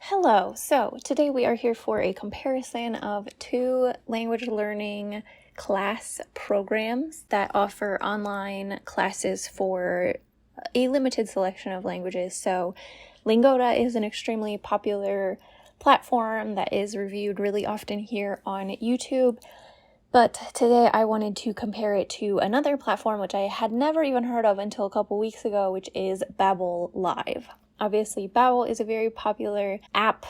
Hello, so today we are here for a comparison of two language learning class programs that offer online classes for a limited selection of languages. So Lingoda is an extremely popular platform that is reviewed really often here on YouTube. But today I wanted to compare it to another platform which I had never even heard of until a couple weeks ago, which is Babbel Live. Obviously, Babbel is a very popular app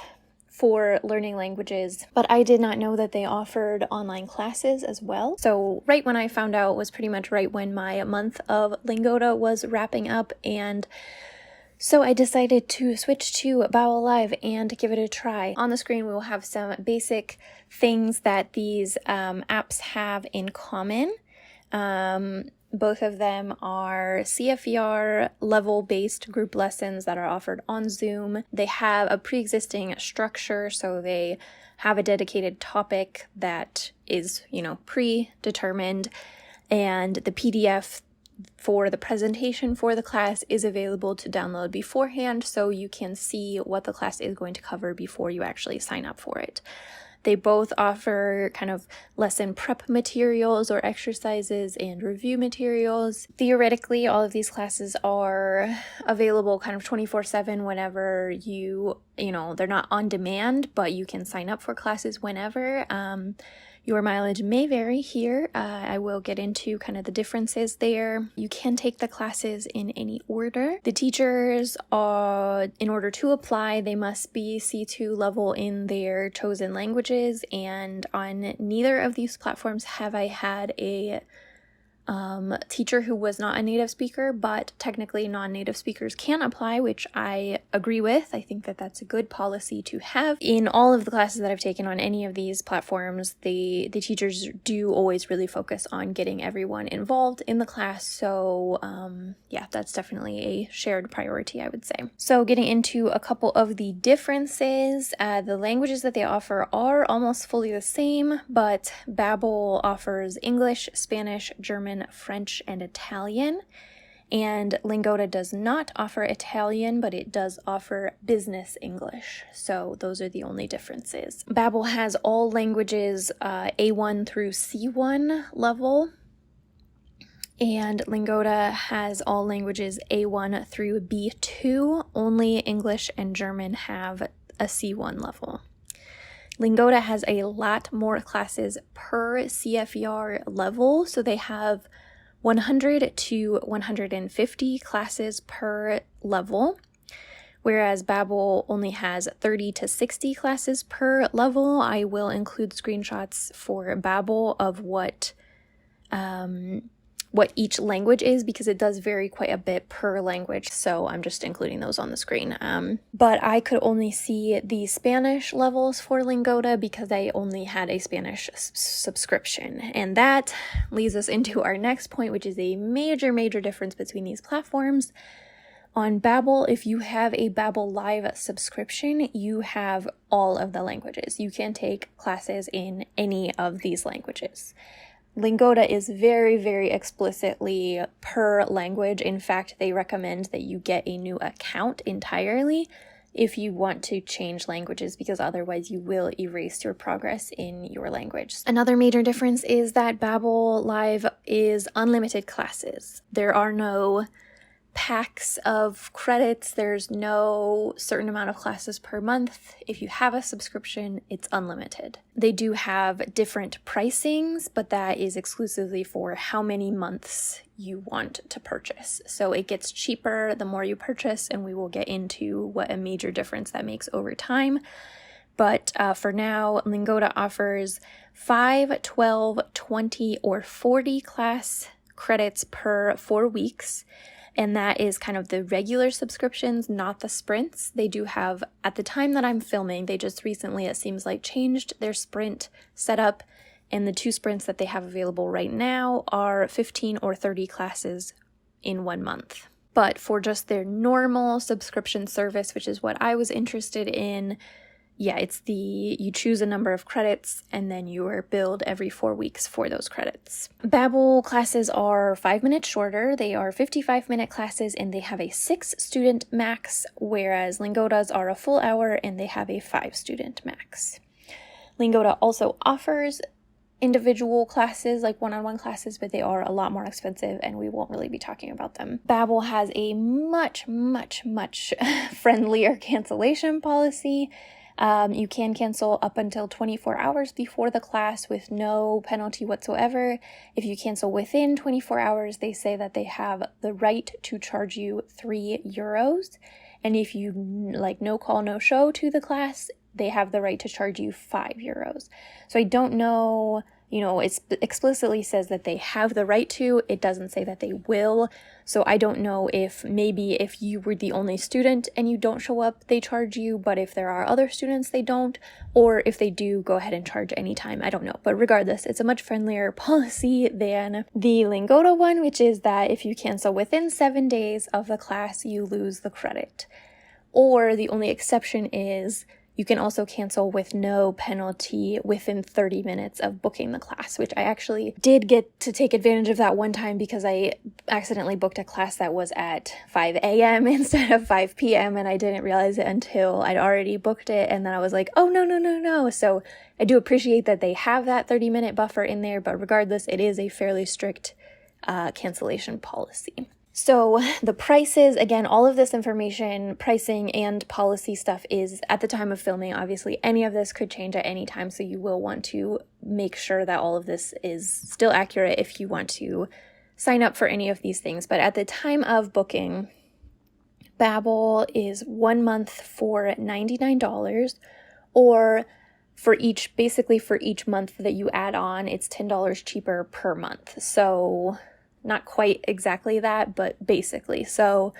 for learning languages, but I did not know that they offered online classes as well. So right when I found out was pretty much right when my month of Lingoda was wrapping up, and so I decided to switch to Babbel Live and give it a try. On the screen, we will have some basic things that these apps have in common. Both of them are CFER level-based group lessons that are offered on Zoom. They have a pre-existing structure, so they have a dedicated topic that is, predetermined, and the PDF for the presentation for the class is available to download beforehand, so you can see what the class is going to cover before you actually sign up for it. They both offer kind of lesson prep materials or exercises and review materials. Theoretically, all of these classes are available kind of 24/7 whenever they're not on demand, but you can sign up for classes whenever. Your mileage may vary here. I will get into kind of the differences there. You can take the classes in any order. The teachers in order to apply, they must be C2 level in their chosen languages, and on neither of these platforms have I had a teacher who was not a native speaker, but technically non-native speakers can apply, which I agree with. I think that that's a good policy to have. In all of the classes that I've taken on any of these platforms, the teachers do always really focus on getting everyone involved in the class. So that's definitely a shared priority, I would say. So getting into a couple of the differences, the languages that they offer are almost fully the same, but Babbel offers English, Spanish, German, French, and Italian, and Lingoda does not offer Italian, but it does offer business English. So those are the only differences. Babbel has all languages A1 through C1 level, and Lingoda has all languages A1 through B2. Only English and German have a C1 level. Lingoda has a lot more classes per CFER level, so they have 100 to 150 classes per level, whereas Babbel only has 30 to 60 classes per level. I will include screenshots for Babbel of what each language is, because it does vary quite a bit per language, so I'm just including those on the screen. But I could only see the Spanish levels for Lingoda because I only had a Spanish subscription, and that leads us into our next point, which is a major difference between these platforms. On Babbel, if you have a Babbel Live subscription, you have all of the languages. You can take classes in any of these languages. Lingoda is very explicitly per language. In fact, they recommend that you get a new account entirely if you want to change languages, because otherwise you will erase your progress in your language. Another major difference is that Babbel Live is unlimited classes. There are no packs of credits. There's no certain amount of classes per month. If you have a subscription, it's unlimited. They do have different pricings, but that is exclusively for how many months you want to purchase. So it gets cheaper the more you purchase, and we will get into what a major difference that makes over time. But for now, Lingoda offers 5, 12, 20, or 40 class credits per 4 weeks. And that is kind of the regular subscriptions, not the sprints. They do have, at the time that I'm filming, they just recently, it seems like, changed their sprint setup. And the 2 sprints that they have available right now are 15 or 30 classes in 1 month. But for just their normal subscription service, which is what I was interested in, yeah, you choose a number of credits and then you are billed every 4 weeks for those credits. Babbel classes are 5 minutes shorter. They are 55-minute classes and they have a 6-student max, whereas lingodas are a full hour and they have a 5-student max. Lingoda also offers individual classes, like one-on-one classes, but they are a lot more expensive and we won't really be talking about them. Babbel has a much friendlier cancellation policy. You can cancel up until 24 hours before the class with no penalty whatsoever. If you cancel within 24 hours, they say that they have the right to charge you €3. And if you no call, no show to the class, they have the right to charge you €5. So I don't know, it explicitly says that they have the right to, it doesn't say that they will. So I don't know if you were the only student and you don't show up, they charge you, but if there are other students, they don't, or if they do, go ahead and charge anytime. I don't know. But regardless, it's a much friendlier policy than the lingoda one, which is that if you cancel within 7 days of the class, you lose the credit. Or the only exception is you can also cancel with no penalty within 30 minutes of booking the class, which I actually did get to take advantage of that one time because I accidentally booked a class that was at 5 a.m. instead of 5 p.m. and I didn't realize it until I'd already booked it, and then I was like, oh, no. So I do appreciate that they have that 30-minute buffer in there, but regardless, it is a fairly strict cancellation policy. So the prices, again, all of this information, pricing and policy stuff is at the time of filming. Obviously, any of this could change at any time, so you will want to make sure that all of this is still accurate if you want to sign up for any of these things. But at the time of booking, Babbel is 1 month for $99, or for each month that you add on, it's $10 cheaper per month. So not quite exactly that, but basically. So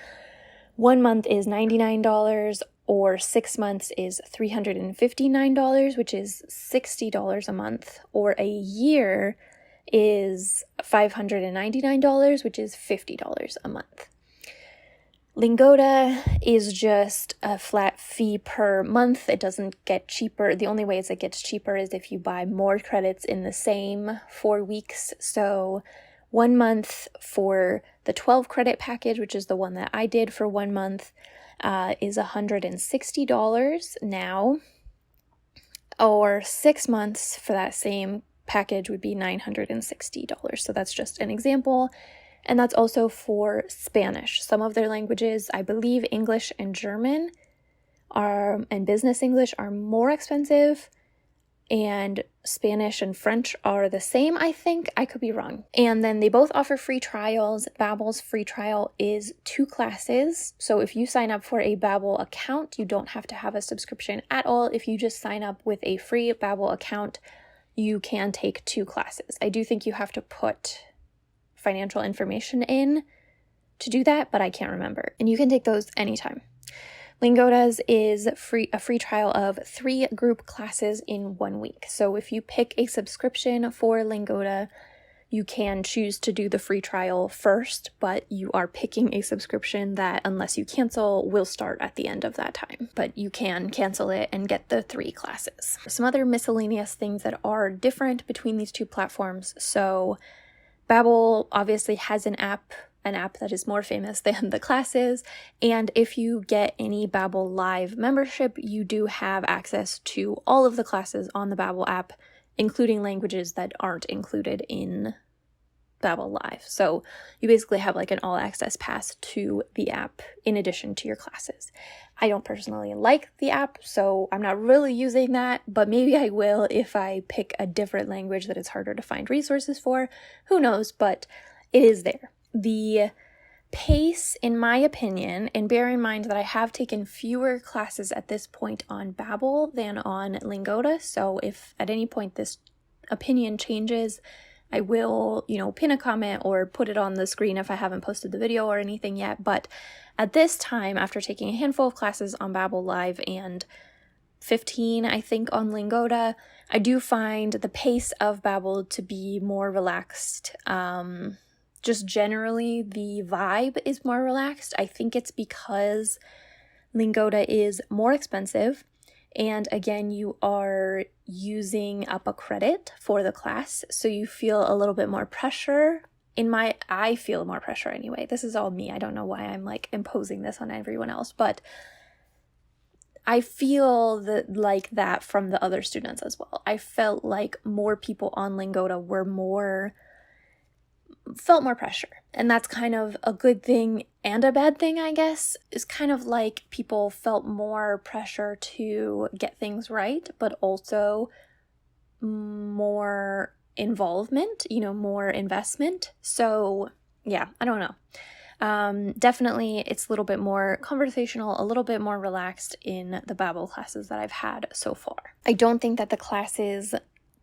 1 month is $99, or 6 months is $359, which is $60 a month, or a year is $599, which is $50 a month. Lingoda is just a flat fee per month. It doesn't get cheaper. The only ways it gets cheaper is if you buy more credits in the same 4 weeks. So 1 month for the 12 credit package, which is the one that I did for 1 month, is $160 now, or 6 months for that same package would be $960. So that's just an example. And that's also for Spanish. Some of their languages, I believe English and German and Business English are more expensive, and Spanish and French are the same, I think. I could be wrong. And then they both offer free trials. Babbel's free trial is 2 classes. So if you sign up for a Babbel account, you don't have to have a subscription at all. If you just sign up with a free Babbel account, you can take 2 classes. I do think you have to put financial information in to do that, but I can't remember. And you can take those anytime. Lingoda's is a free trial of 3 group classes in 1 week. So if you pick a subscription for Lingoda, you can choose to do the free trial first, but you are picking a subscription that, unless you cancel, will start at the end of that time. But you can cancel it and get the 3 classes. Some other miscellaneous things that are different between these 2 platforms. So Babbel obviously has an app that is more famous than the classes, and if you get any Babbel Live membership, you do have access to all of the classes on the Babbel app, including languages that aren't included in Babbel Live. So you basically have like an all-access pass to the app in addition to your classes. I don't personally like the app, so I'm not really using that, but maybe I will if I pick a different language that it's harder to find resources for. Who knows, but it is there. The pace, in my opinion, and bear in mind that I have taken fewer classes at this point on Babbel than on Lingoda, so if at any point this opinion changes, I will, pin a comment or put it on the screen if I haven't posted the video or anything yet. But at this time, after taking a handful of classes on Babbel Live and 15, I think, on Lingoda, I do find the pace of Babbel to be more relaxed. Just generally, the vibe is more relaxed. I think it's because Lingoda is more expensive. And again, you are using up a credit for the class, so you feel a little bit more pressure. I feel more pressure anyway. This is all me. I don't know why I'm like imposing this on everyone else, but I feel like that from the other students as well. I felt like more people on Lingoda felt more pressure. And that's kind of a good thing and a bad thing, I guess. Is kind of like people felt more pressure to get things right, but also more involvement, more investment. So yeah, I don't know. Definitely it's a little bit more conversational, a little bit more relaxed in the babbel classes that I've had so far. I don't think that the classes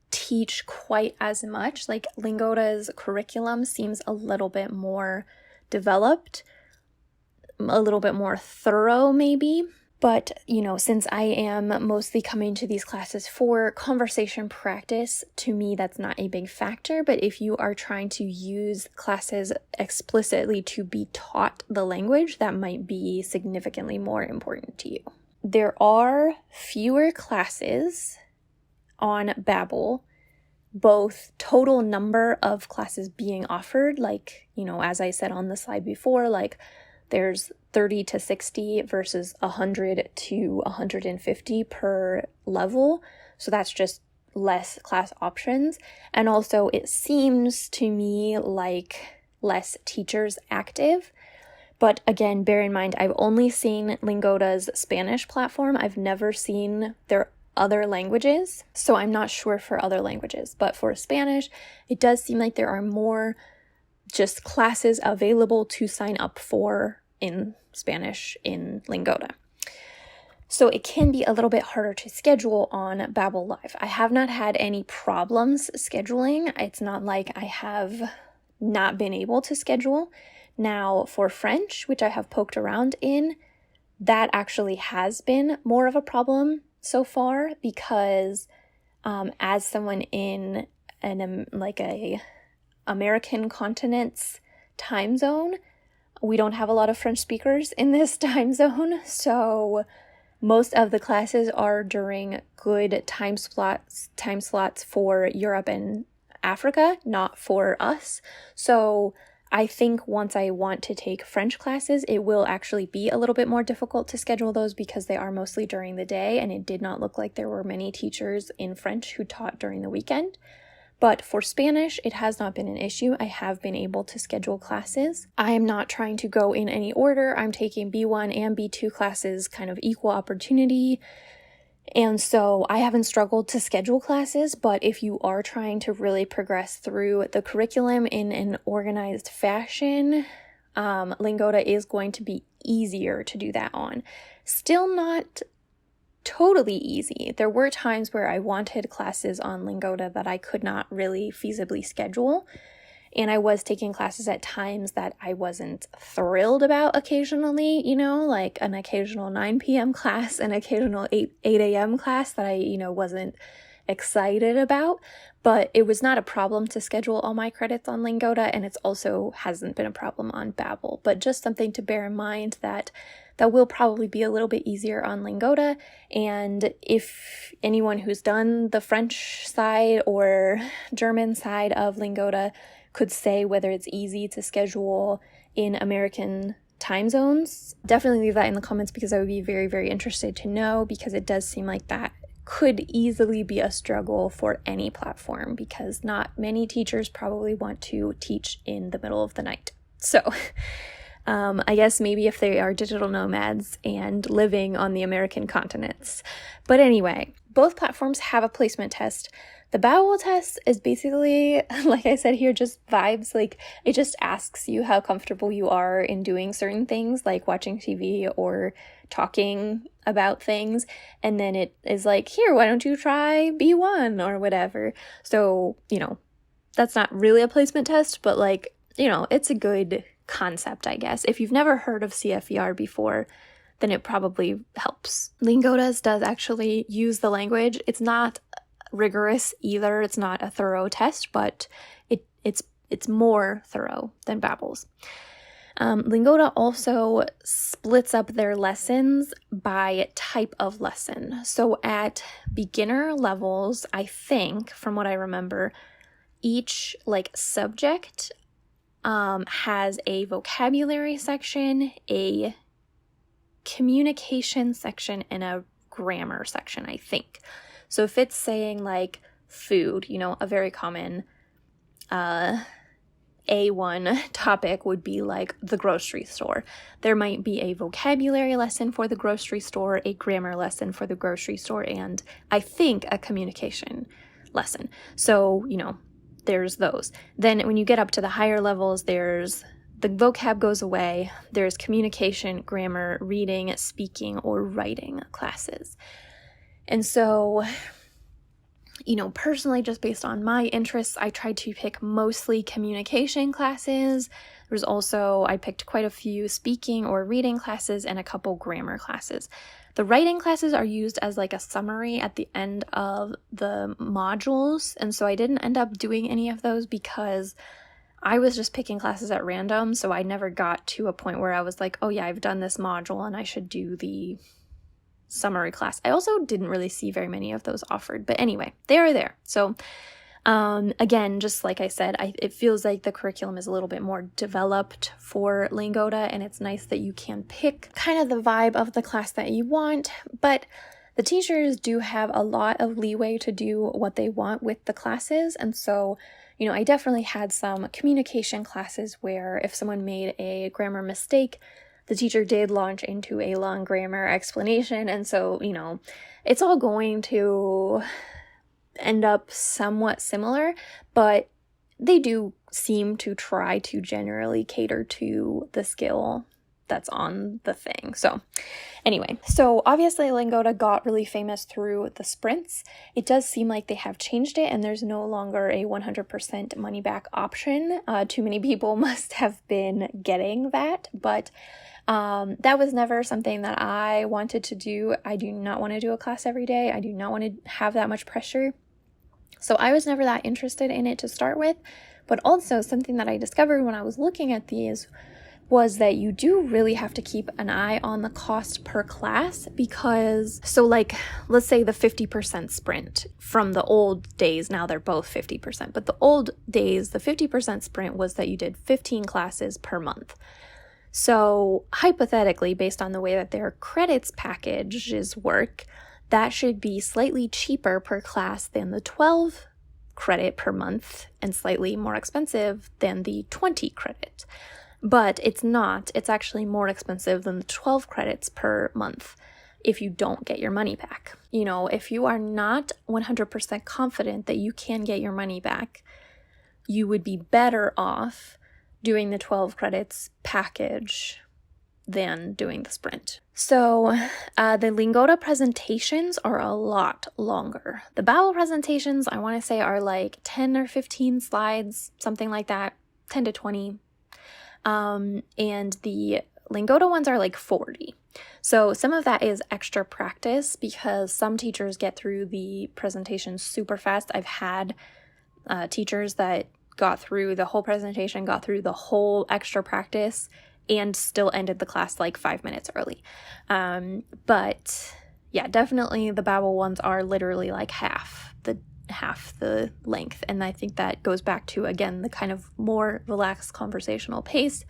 teach quite as much. Like Lingoda's curriculum seems a little bit more developed, a little bit more thorough maybe. But, since I am mostly coming to these classes for conversation practice, to me, that's not a big factor. But if you are trying to use classes explicitly to be taught the language, that might be significantly more important to you. There are fewer classes on Babbel, both total number of classes being offered, like, as I said on the slide before, like there's 30 to 60 versus 100 to 150 per level. So that's just less class options. And also it seems to me like less teachers active. But again, bear in mind, I've only seen Lingoda's Spanish platform. I've never seen their other languages, so I'm not sure for other languages. But for Spanish, it does seem like there are more just classes available to sign up for in Spanish in Lingoda. So it can be a little bit harder to schedule on Babbel Live. I have not had any problems scheduling. It's not like I have not been able to schedule. Now for French, which I have poked around in, that actually has been more of a problem so far because as someone in a American continent's time zone, we don't have a lot of French speakers in this time zone, so most of the classes are during good time slots for Europe and Africa, not for us. So I think once I want to take French classes, it will actually be a little bit more difficult to schedule those because they are mostly during the day, and it did not look like there were many teachers in French who taught during the weekend. But for Spanish, it has not been an issue. I have been able to schedule classes. I am not trying to go in any order. I'm taking B1 and B2 classes kind of equal opportunity. And so I haven't struggled to schedule classes, but if you are trying to really progress through the curriculum in an organized fashion, Lingoda is going to be easier to do that on. Still not totally easy. There were times where I wanted classes on Lingoda that I could not really feasibly schedule, and I was taking classes at times that I wasn't thrilled about occasionally, like an occasional 9 p.m. class, an occasional 8 a.m. class that I, wasn't excited about, but it was not a problem to schedule all my credits on Lingoda, and it's also hasn't been a problem on Babbel, but just something to bear in mind that will probably be a little bit easier on Lingoda. And if anyone who's done the French side or German side of Lingoda could say whether it's easy to schedule in American time zones, definitely leave that in the comments because I would be very, very interested to know, because it does seem like that could easily be a struggle for any platform because not many teachers probably want to teach in the middle of the night. So I guess maybe if they are digital nomads and living on the American continents. But anyway, both platforms have a placement test. The Babbel test is basically, like I said here, just vibes. Like it just asks you how comfortable you are in doing certain things, like watching TV or talking about things. And then it is like, here, why don't you try B1 or whatever. So, that's not really a placement test, but like, it's a good concept, I guess. If you've never heard of CFER before, then it probably helps. Lingoda's does actually use the language. It's not rigorous either. It's not a thorough test, but it's more thorough than Babbel's. Lingoda also splits up their lessons by type of lesson. So at beginner levels, I think, from what I remember, each subject has a vocabulary section, a communication section, and a grammar section, I think. So if it's saying food, a very common A1 topic would be the grocery store. There might be a vocabulary lesson for the grocery store, a grammar lesson for the grocery store, and I think a communication lesson. So, there's those. Then when you get up to the higher levels, there's the vocab goes away. There's communication, grammar, reading, speaking, or writing classes. And so, personally, just based on my interests, I tried to pick mostly communication classes. There's also, I picked quite a few speaking or reading classes and a couple grammar classes. The writing classes are used as a summary at the end of the modules, and so I didn't end up doing any of those because I was just picking classes at random, so I never got to a point where I was like, oh yeah, I've done this module and I should do the summary class. I also didn't really see very many of those offered, but anyway, they are there. So again, just like I said, it feels like the curriculum is a little bit more developed for Lingoda, and it's nice that you can pick kind of the vibe of the class that you want, but the teachers do have a lot of leeway to do what they want with the classes. And so, I definitely had some communication classes where if someone made a grammar mistake, the teacher did launch into a long grammar explanation. And so, it's all going to end up somewhat similar, but they do seem to try to generally cater to the skill that's on the thing. So anyway, so obviously Lingoda got really famous through the sprints. It does seem like they have changed it and there's no longer a 100% money back option. Too many people must have been getting that, but that was never something that I wanted to do. I do not want to do a class every day. I do not want to have that much pressure. So I was never that interested in it to start with, but also something that I discovered when I was looking at these was that you do really have to keep an eye on the cost per class because, let's say the 50% sprint from the old days, now they're both 50%, but the old days, the 50% sprint was that you did 15 classes per month. So hypothetically, based on the way that their credits packages work, that should be slightly cheaper per class than the 12 credit per month and slightly more expensive than the 20 credit. But it's not. It's actually more expensive than the 12 credits per month if you don't get your money back. If you are not 100% confident that you can get your money back, you would be better off doing the 12 credits package than doing the sprint. So the Lingoda presentations are a lot longer. The babbel presentations, I want to say, are 10 or 15 slides, something like that, 10 to 20. And the Lingoda ones are 40. So some of that is extra practice because some teachers get through the presentation super fast. I've had teachers that got through the whole presentation, got through the whole extra practice, and still ended the class 5 minutes early. But yeah, definitely the babbel ones are literally half the length. And I think that goes back to, again, the kind of more relaxed conversational pace.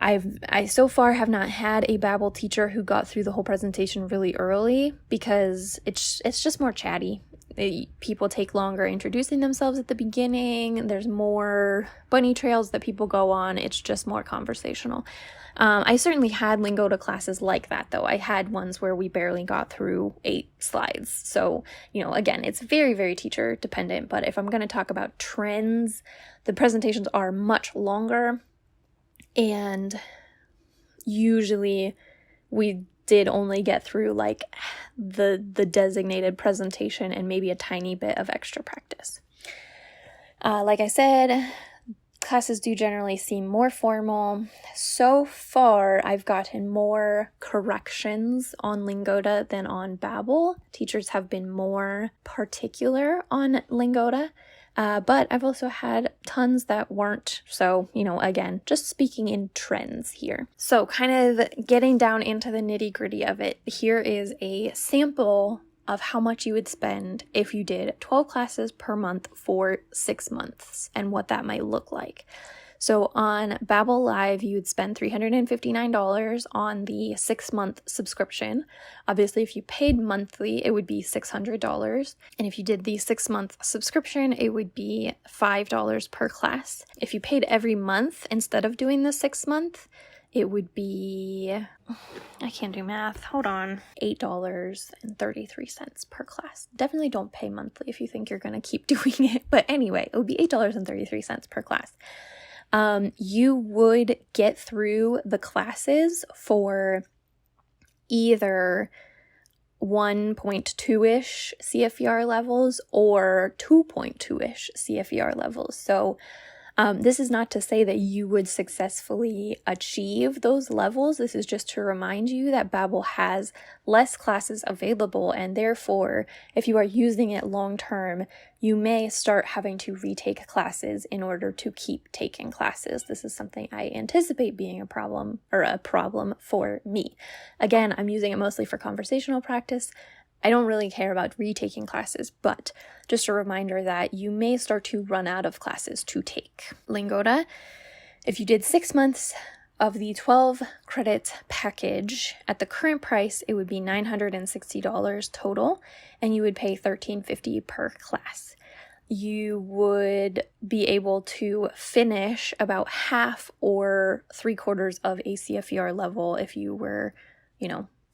I so far have not had a babbel teacher who got through the whole presentation really early because it's just more chatty. People take longer introducing themselves at the beginning. There's more bunny trails that people go on. It's just more conversational. I certainly had Lingoda classes like that, though. I had ones where we barely got through 8 slides. So, again, it's very, very teacher dependent. But if I'm going to talk about trends, the presentations are much longer. And usually we did only get through the designated presentation and maybe a tiny bit of extra practice. Like I said, classes do generally seem more formal. So far, I've gotten more corrections on Lingoda than on babbel. Teachers have been more particular on Lingoda. But I've also had tons that weren't. So, again, just speaking in trends here. So kind of getting down into the nitty-gritty of it, here is a sample of how much you would spend if you did 12 classes per month for 6 months and what that might look like. So on Babbel Live, you would spend $359 on the 6-month subscription. Obviously, if you paid monthly, it would be $600. And if you did the 6-month subscription, it would be $5 per class. If you paid every month instead of doing the 6-month, it would be, I can't do math, hold on, $8.33 per class. Definitely don't pay monthly if you think you're going to keep doing it. But anyway, it would be $8.33 per class. You would get through the classes for either 1.2-ish CFER levels or 2.2-ish CFER levels. So this is not to say that you would successfully achieve those levels. This is just to remind you that Babbel has less classes available, and therefore, if you are using it long term, you may start having to retake classes in order to keep taking classes. This is something I anticipate being a problem for me. Again, I'm using it mostly for conversational practice. I don't really care about retaking classes, but just a reminder that you may start to run out of classes to take. Lingoda, if you did 6 months of the 12 credit package, at the current price, it would be $960 total, and you would pay $13.50 per class. You would be able to finish about half or 3/4 of a CFER level if you were,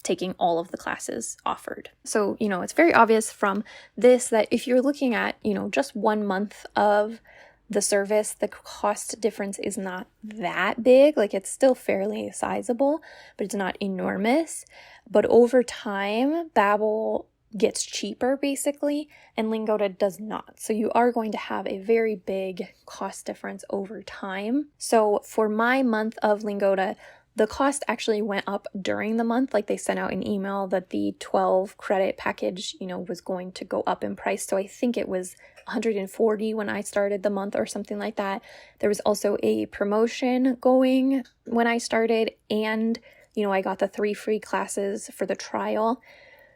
taking all of the classes offered. So, it's very obvious from this that if you're looking at, just 1 month of the service, the cost difference is not that big. Like, it's still fairly sizable, but it's not enormous. But over time, Babbel gets cheaper basically, and Lingoda does not. So you are going to have a very big cost difference over time. So for my month of Lingoda, the cost actually went up during the month. Like, they sent out an email that the 12 credit package, was going to go up in price. So I think it was $140 when I started the month or something like that. There was also a promotion going when I started, and, I got the 3 free classes for the trial.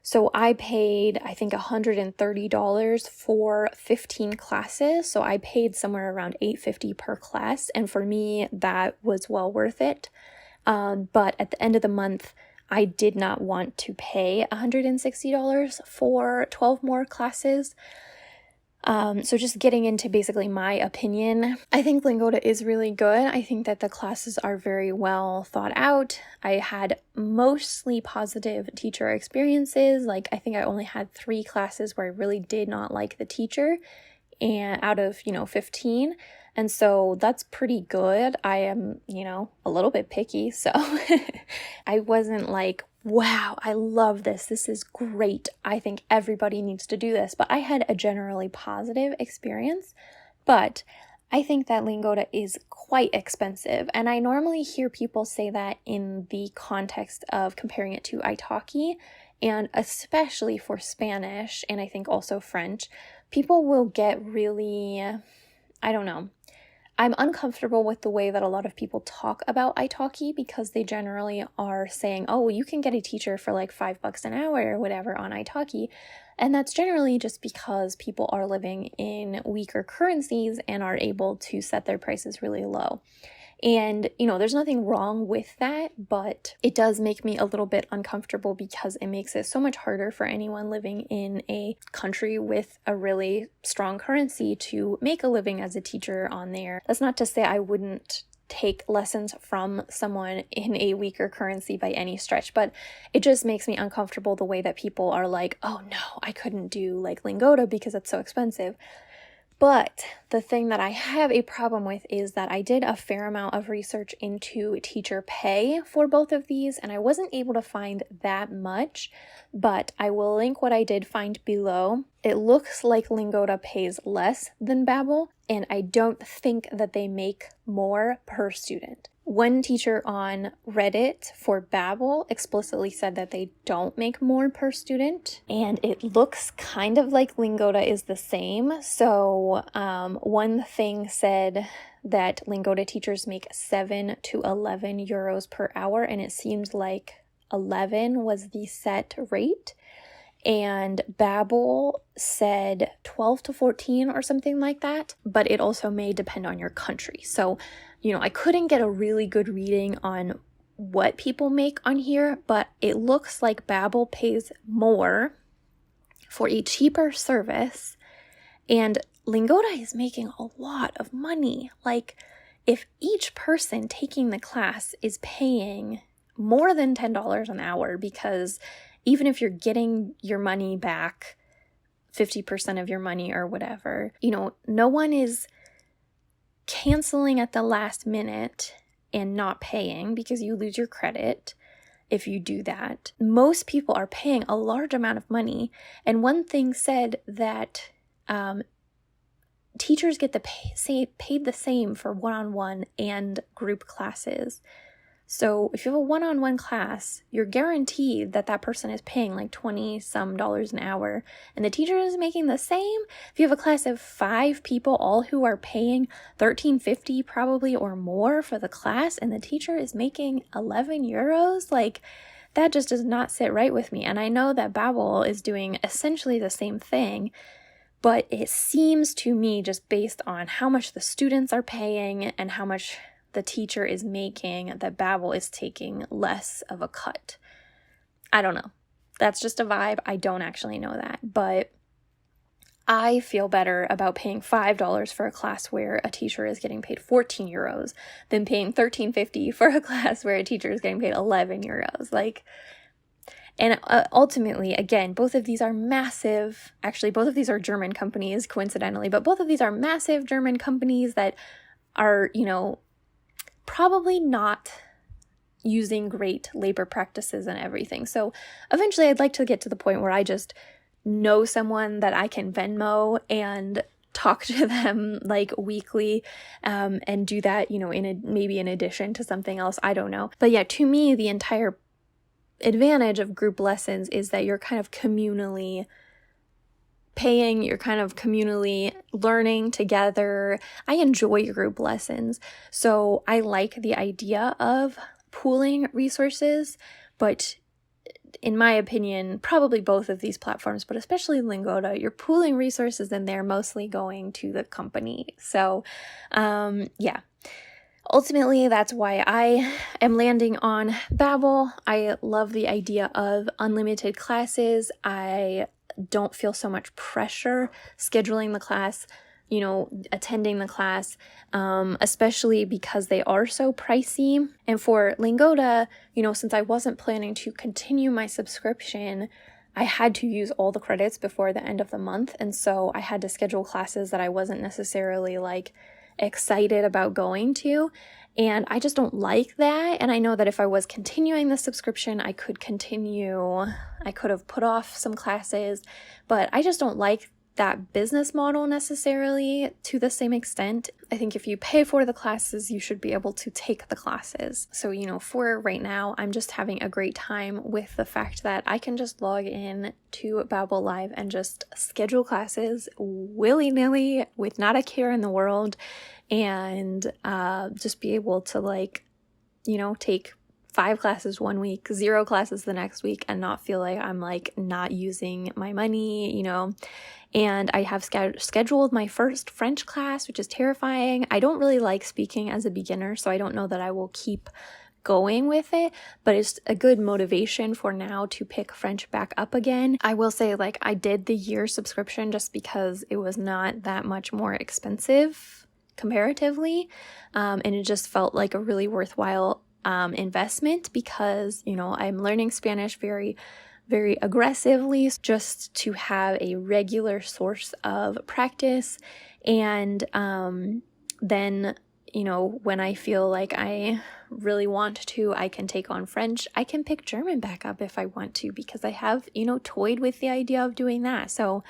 So I paid, I think, $130 for 15 classes. So I paid somewhere around $850 per class. And for me, that was well worth it. But at the end of the month, I did not want to pay $160 for 12 more classes. So just getting into basically my opinion, I think Lingoda is really good. I think that the classes are very well thought out. I had mostly positive teacher experiences. Like, I think I only had 3 classes where I really did not like the teacher, and out of, 15. And so that's pretty good. I am, a little bit picky. So I wasn't like, wow, I love this. This is great. I think everybody needs to do this. But I had a generally positive experience. But I think that Lingoda is quite expensive. And I normally hear people say that in the context of comparing it to italki. And especially for Spanish, and I think also French, people will get really, I don't know. I'm uncomfortable with the way that a lot of people talk about italki, because they generally are saying, oh, well, you can get a teacher for like $5 an hour or whatever on italki. And that's generally just because people are living in weaker currencies and are able to set their prices really low. And, there's nothing wrong with that, but it does make me a little bit uncomfortable because it makes it so much harder for anyone living in a country with a really strong currency to make a living as a teacher on there. That's not to say I wouldn't take lessons from someone in a weaker currency by any stretch, but it just makes me uncomfortable the way that people are like, oh no, I couldn't do like Lingoda because it's so expensive. But the thing that I have a problem with is that I did a fair amount of research into teacher pay for both of these, and I wasn't able to find that much, but I will link what I did find below. it looks like Lingoda pays less than Babbel, and I don't think that they make more per student. One teacher on Reddit for Babbel explicitly said that they don't make more per student, and it looks kind of like Lingoda is the same. So one thing said that Lingoda teachers make 7 to 11 euros per hour, and it seems like 11 was the set rate. And Babbel said 12 to 14 or something like that, but it also may depend on your country. So, I couldn't get a really good reading on what people make on here, but it looks like Babbel pays more for a cheaper service, and Lingoda is making a lot of money. Like, if each person taking the class is paying more than $10 an hour, because even if you're getting your money back, 50% of your money or whatever, no one is canceling at the last minute and not paying, because you lose your credit if you do that. Most people are paying a large amount of money. And one thing said that teachers get paid the same for one-on-one and group classes. So if you have a one-on-one class, you're guaranteed that that person is paying like $20-some an hour, and the teacher is making the same. If you have a class of 5 people, all who are paying $13.50 probably or more for the class, and the teacher is making 11 euros, like, that just does not sit right with me. And I know that Babbel is doing essentially the same thing, but it seems to me, just based on how much the students are paying and how much the teacher is making, that Babbel is taking less of a cut. I don't know. That's just a vibe. I don't actually know that. But I feel better about paying $5 for a class where a teacher is getting paid 14 euros than paying $13.50 for a class where a teacher is getting paid 11 euros. And ultimately, again, both of these are massive. Actually, both of these are German companies, coincidentally, but both of these are massive German companies that are, probably not using great labor practices and everything. So eventually I'd like to get to the point where I just know someone that I can Venmo and talk to them like weekly, and do that, maybe in addition to something else. I don't know. But yeah, to me, the entire advantage of group lessons is that you're kind of communally paying, you're kind of communally learning together. I enjoy group lessons, so I like the idea of pooling resources, but in my opinion, probably both of these platforms, but especially Lingoda, you're pooling resources and they're mostly going to the company. So, yeah. Ultimately, that's why I am landing on Babbel. I love the idea of unlimited classes. I don't feel so much pressure scheduling the class, attending the class, especially because they are so pricey. And for Lingoda, since I wasn't planning to continue my subscription, I had to use all the credits before the end of the month. And so I had to schedule classes that I wasn't necessarily excited about going to. And I just don't like that. And I know that if I was continuing the subscription, I could have put off some classes, but I just don't like that business model necessarily to the same extent. I think if you pay for the classes, you should be able to take the classes. So, for right now, I'm just having a great time with the fact that I can just log in to Babbel Live and just schedule classes willy-nilly with not a care in the world, and just be able to take 5 classes one week, 0 classes the next week, and not feel like I'm not using my money, And I have scheduled my first French class, which is terrifying. I don't really like speaking as a beginner, so I don't know that I will keep going with it, but it's a good motivation for now to pick French back up again. I will say I did the year subscription just because it was not that much more expensive comparatively, and it just felt like a really worthwhile investment because, I'm learning Spanish very, very aggressively just to have a regular source of practice. And then, when I feel like I really want to, I can take on French. I can pick German back up if I want to, because I have, toyed with the idea of doing that. So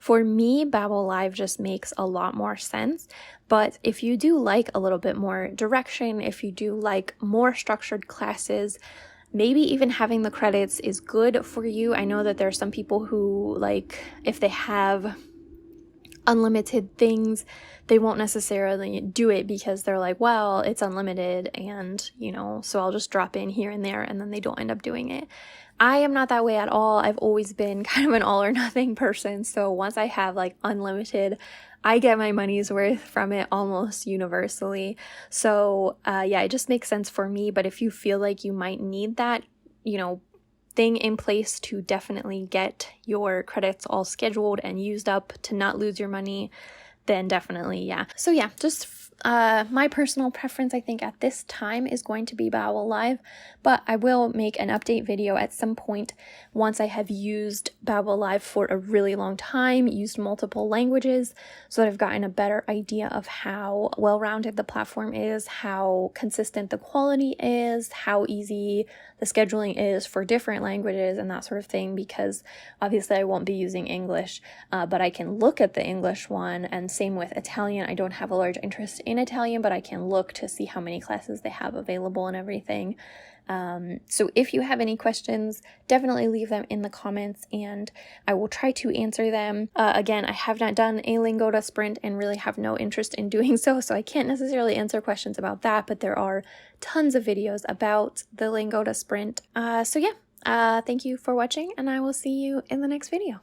For me, Babbel Live just makes a lot more sense. But if you do like a little bit more direction, if you do like more structured classes, maybe even having the credits is good for you. I know that there are some people who, like, if they have unlimited things, they won't necessarily do it because they're like, well, it's unlimited and, so I'll just drop in here and there, and then they don't end up doing it. I am not that way at all. I've always been kind of an all or nothing person. So once I have like unlimited, I get my money's worth from it almost universally. So yeah, it just makes sense for me. But if you feel like you might need that, thing in place to definitely get your credits all scheduled and used up to not lose your money, then definitely, yeah. So yeah, just my personal preference, I think, at this time is going to be Babbel Live, but I will make an update video at some point once I have used Babbel Live for a really long time, used multiple languages, so that I've gotten a better idea of how well-rounded the platform is, how consistent the quality is, how easy the scheduling is for different languages and that sort of thing, because obviously I won't be using English, but I can look at the English one, and same with Italian. I don't have a large interest in Italian, but I can look to see how many classes they have available and everything. So if you have any questions, definitely leave them in the comments and I will try to answer them. Again, I have not done a lingoda sprint and really have no interest in doing so I can't necessarily answer questions about that, but there are tons of videos about the lingoda sprint. So yeah, thank you for watching and I will see you in the next video.